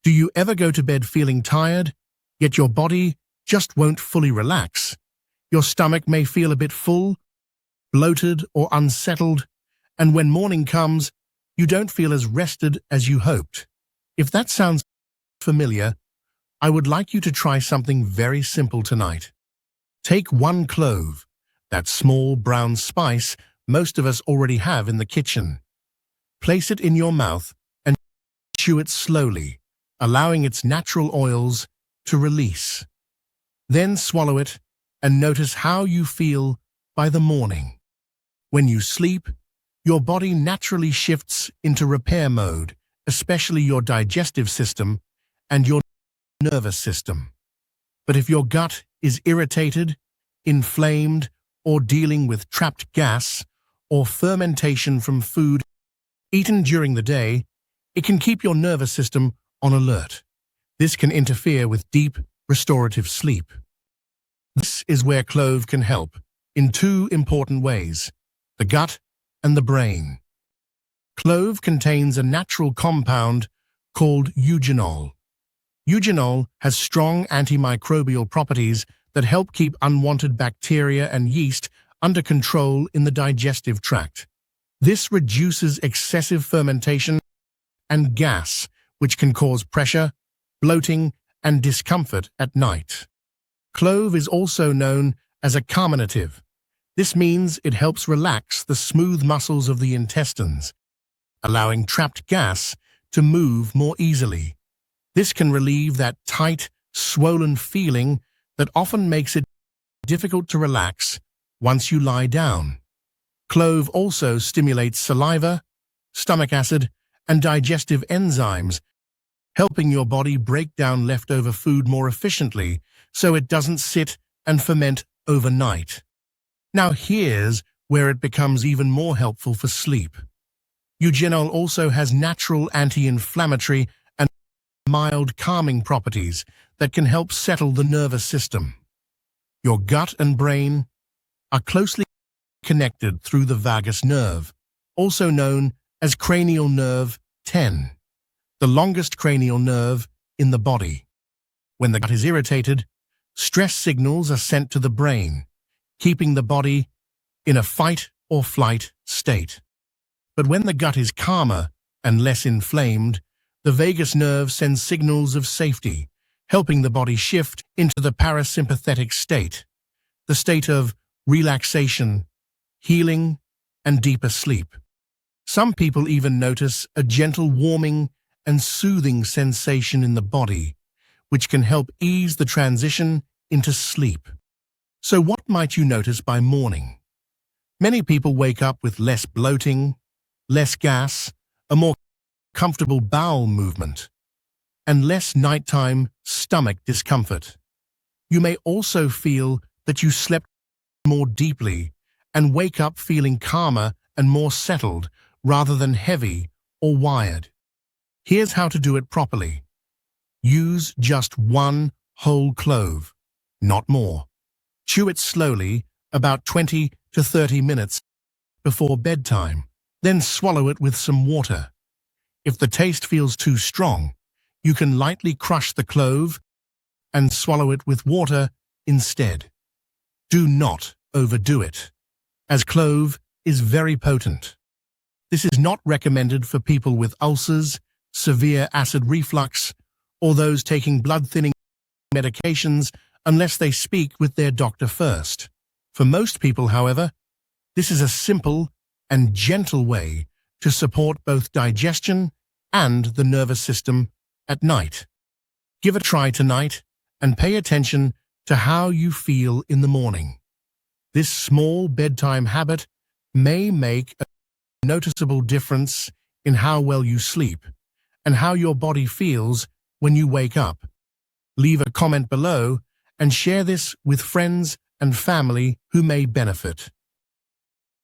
Do you ever go to bed feeling tired, yet your body just won't fully relax? Your stomach may feel a bit full, bloated, or unsettled, and when morning comes, you don't feel as rested as you hoped. If that sounds familiar, I would like you to try something very simple tonight. Take 1 clove, that small brown spice most of us already have in the kitchen. Place it in your mouth and chew it slowly, allowing its natural oils to release. Then swallow it and notice how you feel by the morning. When you sleep, your body naturally shifts into repair mode, especially your digestive system and your nervous system. But if your gut is irritated, inflamed, or dealing with trapped gas or fermentation from food eaten during the day, it can keep your nervous system on alert. This can interfere with deep, restorative sleep. This is where clove can help in 2 important ways: the gut and the brain. Clove contains a natural compound called eugenol. Eugenol has strong antimicrobial properties that help keep unwanted bacteria and yeast under control in the digestive tract. This reduces excessive fermentation and gas, which can cause pressure, bloating, and discomfort at night. Clove is also known as a carminative. This means it helps relax the smooth muscles of the intestines, allowing trapped gas to move more easily. This can relieve that tight, swollen feeling that often makes it difficult to relax once you lie down. Clove also stimulates saliva, stomach acid, and digestive enzymes, helping your body break down leftover food more efficiently so it doesn't sit and ferment overnight. Now here's where it becomes even more helpful for sleep. Eugenol also has natural anti-inflammatory and mild calming properties that can help settle the nervous system. Your gut and brain are closely connected through the vagus nerve, also known as cranial nerve 10, the longest cranial nerve in the body. When the gut is irritated, stress signals are sent to the brain, keeping the body in a fight or flight state. But when the gut is calmer and less inflamed, the vagus nerve sends signals of safety, helping the body shift into the parasympathetic state, the state of relaxation, healing, and deeper sleep. Some people even notice a gentle warming and soothing sensation in the body, which can help ease the transition into sleep. So what might you notice by morning? Many people wake up with less bloating, less gas, a more comfortable bowel movement, and less nighttime stomach discomfort. You may also feel that you slept more deeply and wake up feeling calmer and more settled rather than heavy or wired. Here's how to do it properly. Use just 1 whole clove, not more. Chew it slowly, about 20 to 30 minutes before bedtime. Then swallow it with some water. If the taste feels too strong, you can lightly crush the clove and swallow it with water instead. Do not overdo it, as clove is very potent. This is not recommended for people with ulcers, severe acid reflux, or those taking blood-thinning medications unless they speak with their doctor first. For most people, however, this is a simple and gentle way to support both digestion and the nervous system at night. Give it a try tonight and pay attention to how you feel in the morning. This small bedtime habit may make a noticeable difference in how well you sleep and how your body feels when you wake up. Leave a comment below and share this with friends and family who may benefit.